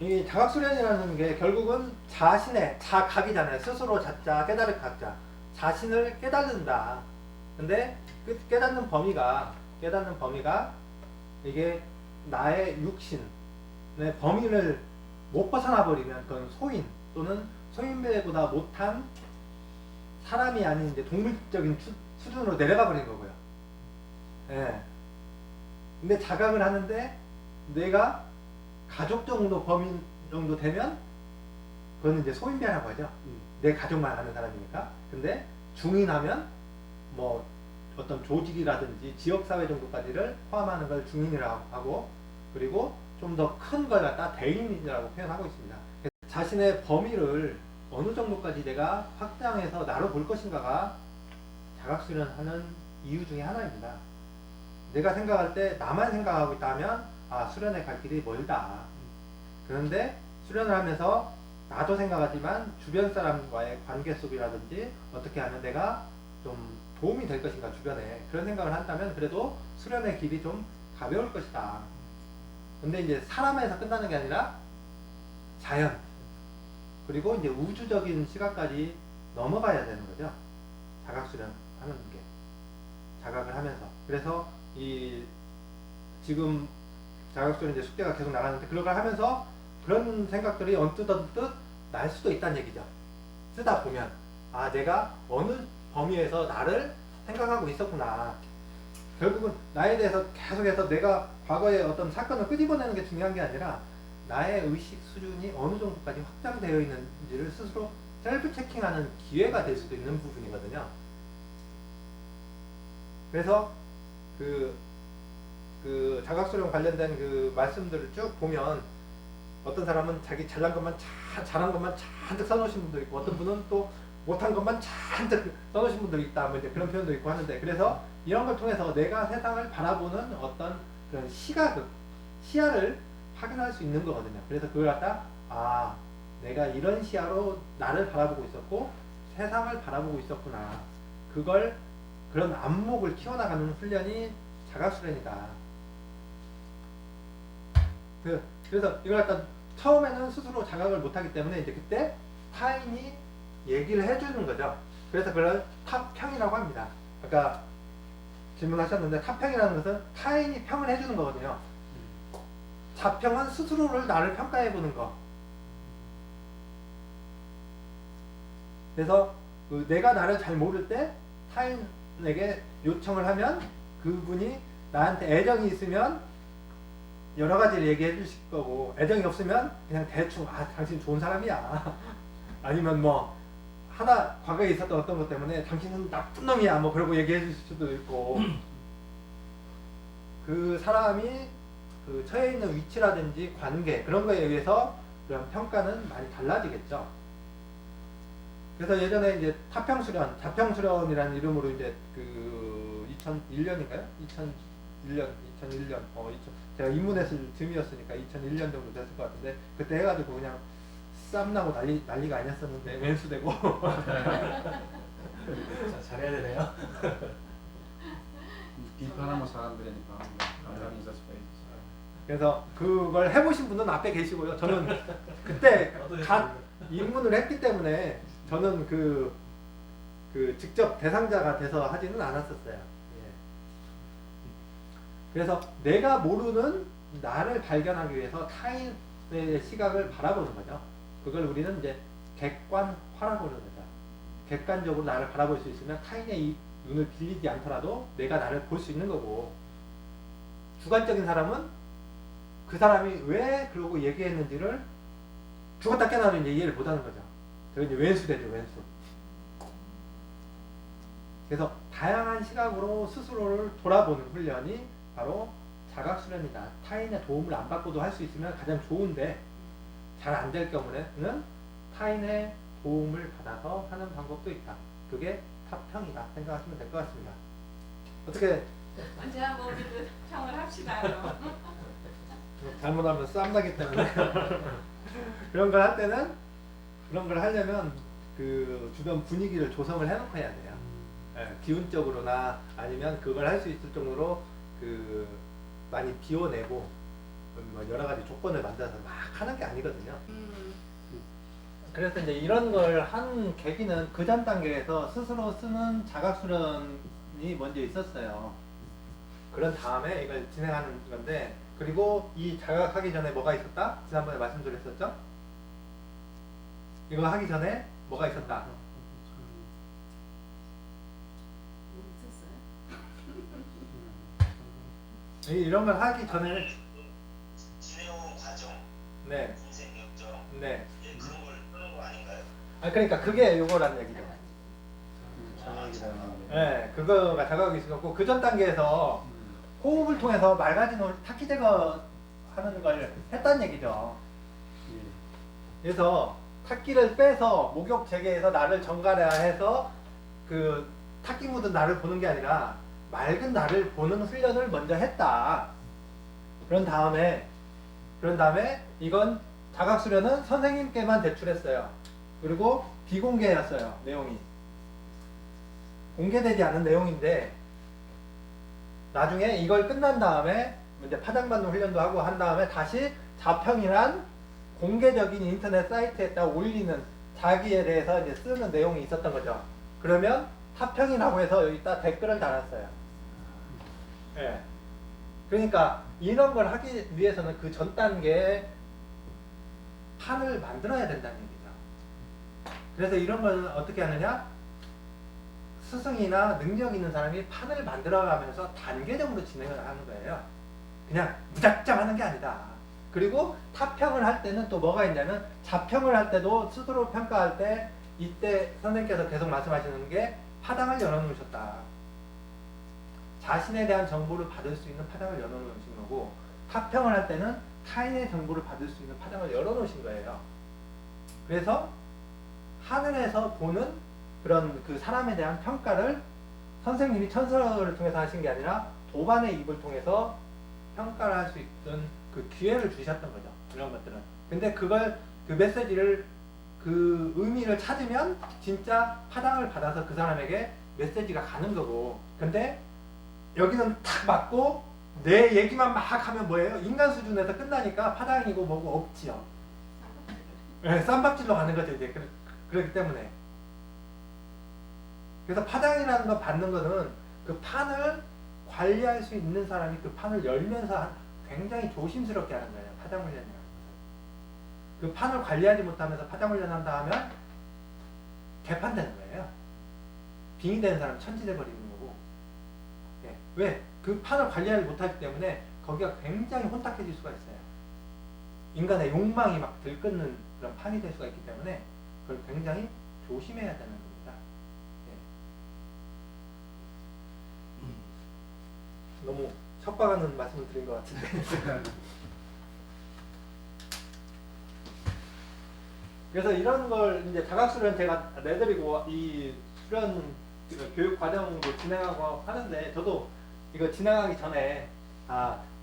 이 자각수련이라는 게 결국은 자신의 자각이잖아요. 스스로 자자 깨달을 각자. 자신을 깨닫는다. 근데 그 깨닫는 범위가 이게 나의 육신의 범위를 못 벗어나 버리면 그건 소인 또는 소인배보다 못한 사람이 아닌 이제 동물적인 수준으로 내려가 버린 거고요. 예. 근데 자각을 하는데 내가 가족 정도 범위 정도 되면 그거는 이제 소인배라고 하죠. 내 가족만 아는 사람이니까. 근데 중인하면 뭐 어떤 조직이라든지 지역사회 정도까지를 포함하는 걸 중인이라고 하고, 그리고 좀 더 큰 걸 갖다 대인이라고 표현하고 있습니다. 자신의 범위를 어느 정도까지 내가 확장해서 나로 볼 것인가가 자각수련하는 이유 중에 하나입니다. 내가 생각할 때 나만 생각하고 있다면 아, 수련에 갈 길이 멀다. 그런데 수련을 하면서 나도 생각하지만 주변 사람과의 관계 속이라든지 어떻게 하면 내가 좀 도움이 될 것인가 주변에 그런 생각을 한다면 그래도 수련의 길이 좀 가벼울 것이다. 근데 이제 사람에서 끝나는 게 아니라 자연 그리고 이제 우주적인 시각까지 넘어가야 되는 거죠. 자각수련 하는 게 자각을 하면서. 그래서 이 지금 자각수련 이제 숙제가 계속 나가는데 그걸 하면서 그런 생각들이 언뜻 날 수도 있다는 얘기죠. 쓰다 보면 아, 내가 어느 범위에서 나를 생각하고 있었구나. 결국은 나에 대해서 계속해서 내가 과거에 어떤 사건을 끄집어내는 게 중요한 게 아니라 나의 의식 수준이 어느 정도까지 확장되어 있는지를 스스로 셀프 체킹하는 기회가 될 수도 있는 부분이거든요. 그래서 그 자각수련 관련된 그 말씀들을 쭉 보면 어떤 사람은 자기 잘난 것만 잘한 것만 잔뜩 써놓으신 분도 있고 어떤 분은 또 못한 것만 잔뜩 써놓으신 분도 있다. 뭐 이제 그런 표현도 있고 하는데 그래서 이런 걸 통해서 내가 세상을 바라보는 어떤 그런 시야를 확인할 수 있는 거거든요. 그래서 그걸 갖다 아, 내가 이런 시야로 나를 바라보고 있었고 세상을 바라보고 있었구나. 그런 안목을 키워나가는 훈련이 자각수련이다. 그래서 이걸 갖다 처음에는 스스로 자각을 못하기 때문에 이제 그때 타인이 얘기를 해주는 거죠. 그래서 그걸 타평이라고 합니다. 아까 질문하셨는데 타평이라는 것은 타인이 평을 해주는 거거든요. 자평은 스스로를 나를 평가해보는 거. 그래서 내가 나를 잘 모를 때 타인에게 요청을 하면 그분이 나한테 애정이 있으면 여러 가지를 얘기해 주실 거고 애정이 없으면 그냥 대충 아, 당신 좋은 사람이야. 아니면 뭐 과거에 있었던 어떤 것 때문에 당신은 나쁜 놈이야 뭐 그러고 얘기해 주실 수도 있고 그 사람이 그 처해 있는 위치라든지 관계 그런 거에 의해서 그런 평가는 많이 달라지겠죠. 그래서 예전에 이제 타평수련, 자평수련이라는 이름으로 이제 그 2001년인가요? 2001년 제가 입문했을 즈음이었으니까 2001년 정도 됐을 것 같은데 그때 해가지고 그냥 쌈나고 난리가 아니었었는데 왼수되고 잘해야 되네요. 비판하는 사람들이니까 감정이 있을 수가 있죠. 그래서 그걸 해보신 분은 앞에 계시고요. 저는 그때 갓 입문을 했기 때문에 저는 그 직접 대상자가 돼서 하지는 않았었어요. 예. 그래서 내가 모르는 나를 발견하기 위해서 타인의 시각을 바라보는 거죠. 그걸 우리는 이제 객관화라고 그러는 거죠. 객관적으로 나를 바라볼 수 있으면 타인의 이 눈을 빌리지 않더라도 내가 나를 볼 수 있는 거고, 주관적인 사람은 그 사람이 왜 그러고 얘기했는지를 죽었다 깨나도 이제 이해를 못하는 거죠. 저게 이제 왼수되죠, 왼수. 그래서 다양한 시각으로 스스로를 돌아보는 훈련이 바로 자각수련이다. 타인의 도움을 안 받고도 할 수 있으면 가장 좋은데 잘 안 될 경우에는 타인의 도움을 받아서 하는 방법도 있다. 그게 타평이다 생각하시면 될 것 같습니다. 어떻게? 언제 한번 우리도 평을 합시다. 잘못하면 쌈나기 때문에 그런 걸 할 때는 그런 걸 하려면 그 주변 분위기를 조성을 해놓고 해야 돼요. 예, 기운적으로나 아니면 그걸 할 수 있을 정도로 그 많이 비워내고 뭐 여러 가지 조건을 만들어서 막 하는 게 아니거든요. 음. 그래서 이제 이런 걸 한 계기는 그 전 단계에서 스스로 쓰는 자각수련이 먼저 있었어요. 그런 다음에 이걸 진행하는 건데, 그리고 이 자각하기 전에 뭐가 있었다? 지난번에 말씀드렸었죠? 이거 하기 전에 뭐가 있었다? 뭐 있었어요? 이런 걸 하기 전에 진행하는 과정, 네, 인생 역정, 네. 예, 그런 걸 하는 거 아닌가요? 아 그러니까 그게 요거라는 얘기죠. 자각이라는 게. 네, 그거가 자각이 있었고 그 전 단계에서 호흡을 통해서 맑아진 올 타키 제거하는 걸 했다는 얘기죠. 예. 그래서 탁기를 빼서 목욕 재개해서 나를 정갈해서 그 탁기 묻은 나를 보는 게 아니라 맑은 나를 보는 훈련을 먼저 했다. 그런 다음에 이건 자각 수련은 선생님께만 제출했어요. 그리고 비공개였어요. 내용이 공개되지 않은 내용인데 나중에 이걸 끝난 다음에 이제 파장받는 훈련도 하고 한 다음에 다시 자평이란 공개적인 인터넷 사이트에다 올리는 자기에 대해서 이제 쓰는 내용이 있었던 거죠. 그러면 타평이라고 해서 여기다 댓글을 달았어요. 예. 그러니까 이런 걸 하기 위해서는 그 전 단계에 판을 만들어야 된다는 얘기죠. 그래서 이런 걸 어떻게 하느냐? 스승이나 능력 있는 사람이 판을 만들어가면서 단계적으로 진행을 하는 거예요. 그냥 무작정 하는 게 아니다. 그리고 타평을 할 때는 또 뭐가 있냐면 자평을 할 때도 스스로 평가할 때 이때 선생님께서 계속 말씀하시는 게 파당을 열어놓으셨다. 자신에 대한 정보를 받을 수 있는 파당을 열어놓으신 거고 타평을 할 때는 타인의 정보를 받을 수 있는 파당을 열어놓으신 거예요. 그래서 하늘에서 보는 그런 그 사람에 대한 평가를 선생님이 천서를 통해서 하신 게 아니라 도반의 입을 통해서 평가를 할 수 있던 그 기회를 주셨던 거죠. 이런 것들은. 근데 그걸 그 메시지를 그 의미를 찾으면 진짜 파당을 받아서 그 사람에게 메시지가 가는 거고. 근데 여기는 탁 맞고 내 얘기만 막 하면 뭐예요? 인간 수준에서 끝나니까 파당이고 뭐고 없지요. 네, 쌈박질로 가는 거죠. 이제 그렇기 때문에. 그래서 파당이라는 거 받는 거는 그 판을 관리할 수 있는 사람이 그 판을 열면서 굉장히 조심스럽게 하는 거예요. 파당 훈련이라는 것은. 그 판을 관리하지 못하면서 파당 훈련한다 하면 개판되는 거예요. 빙의 되는 사람 천지돼 버리는 거고. 예. 왜? 그 판을 관리하지 못하기 때문에 거기가 굉장히 혼탁해질 수가 있어요. 인간의 욕망이 막 들끓는 그런 판이 될 수가 있기 때문에 그걸 굉장히 조심해야 되는 겁니다. 너무 척박하는 말씀을 드린 것 같은데. 그래서 이런 걸 이제 자각수련 제가 내드리고 이 수련 교육 과정도 진행하고 하는데 저도 이거 진행하기 전에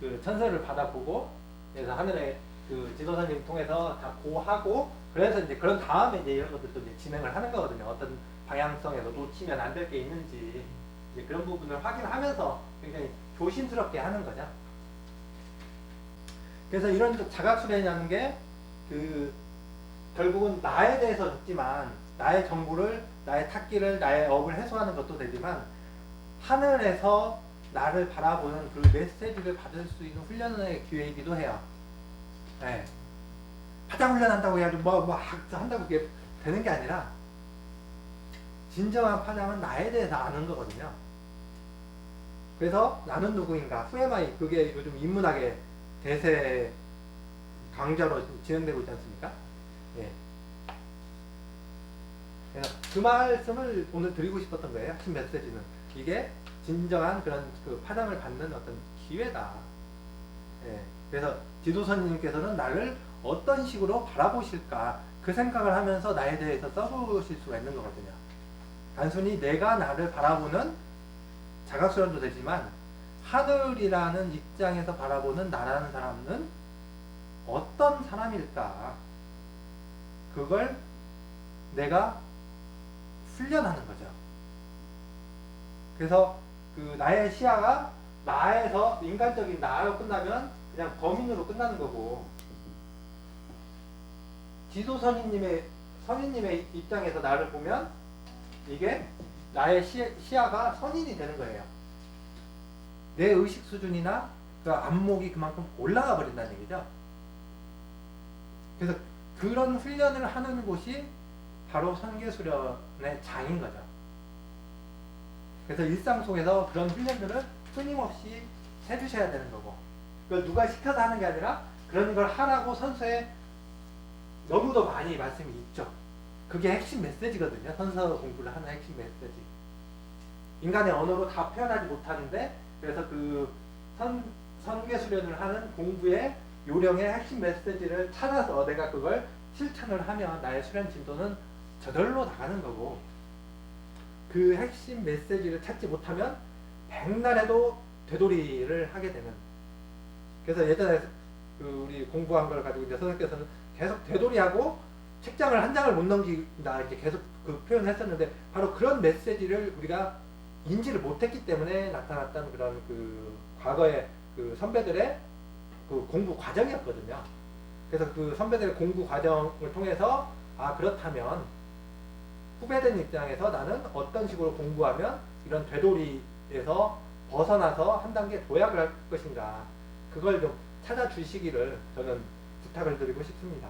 그 천서를 받아보고 그래서 하늘에 그 지도사님 통해서 다 고하고 그래서 이제 그런 다음에 이제 이런 것들도 이제 진행을 하는 거거든요. 어떤 방향성에서 놓치면 안 될 게 있는지 이제 그런 부분을 확인하면서 굉장히 조심스럽게 하는 거죠. 그래서 이런 자각수련이라는 게 그 결국은 나에 대해서 듣지만 나의 정보를 나의 탁기를 나의 업을 해소하는 것도 되지만 하늘에서 나를 바라보는 그 메시지를 받을 수 있는 훈련의 기회이기도 해요. 네. 파장 훈련한다고 해가지고 뭐 한다고 그게 되는 게 아니라 진정한 파장은 나에 대해서 아는 거거든요. 그래서 나는 누구인가 후에마이 그게 요즘 인문학의 대세 강좌로 진행되고 있지 않습니까? 예. 그래서 그 말씀을 오늘 드리고 싶었던 거예요. 핵심 메시지는 이게 진정한 그런 그 파장을 받는 어떤 기회다. 예. 그래서 지도선님께서는 나를 어떤 식으로 바라보실까 그 생각을 하면서 나에 대해서 써보실 수가 있는 거거든요. 단순히 내가 나를 바라보는 자각수련도 되지만 하늘이라는 입장에서 바라보는 나라는 사람은 어떤 사람일까 그걸 내가 훈련하는 거죠. 그래서 그 나의 시야가 나에서 인간적인 나로 끝나면 그냥 범인으로 끝나는 거고, 지도 선임님의 입장에서 나를 보면 이게 나의 시야가 선인이 되는 거예요. 내 의식 수준이나 그 안목이 그만큼 올라가 버린다는 얘기죠. 그래서 그런 훈련을 하는 곳이 바로 선계수련의 장인 거죠. 그래서 일상 속에서 그런 훈련들을 끊임없이 해주셔야 되는 거고, 그걸 누가 시켜서 하는 게 아니라 그런 걸 하라고 선서에 너무도 많이 말씀이 있죠. 그게 핵심 메시지거든요. 선서 공부를 하는 핵심 메시지. 인간의 언어로 다 표현하지 못하는데, 그래서 그 선계 수련을 하는 공부의 요령의 핵심 메시지를 찾아서 내가 그걸 실천을 하면 나의 수련 진도는 저절로 나가는 거고, 그 핵심 메시지를 찾지 못하면 백날에도 되돌이를 하게 되는. 그래서 예전에 그 우리 공부한 걸 가지고 이제 선생님께서는 계속 되돌이하고 책장을 한 장을 못 넘긴다 이렇게 계속 그 표현을 했었는데, 바로 그런 메시지를 우리가 인지를 못했기 때문에 나타났던 그런 그 과거의 그 선배들의 그 공부 과정이었거든요. 그래서 그 선배들의 공부 과정을 통해서 아, 그렇다면 후배들 입장에서 나는 어떤 식으로 공부하면 이런 되돌이에서 벗어나서 한 단계 도약을 할 것인가, 그걸 좀 찾아주시기를 저는 부탁을 드리고 싶습니다.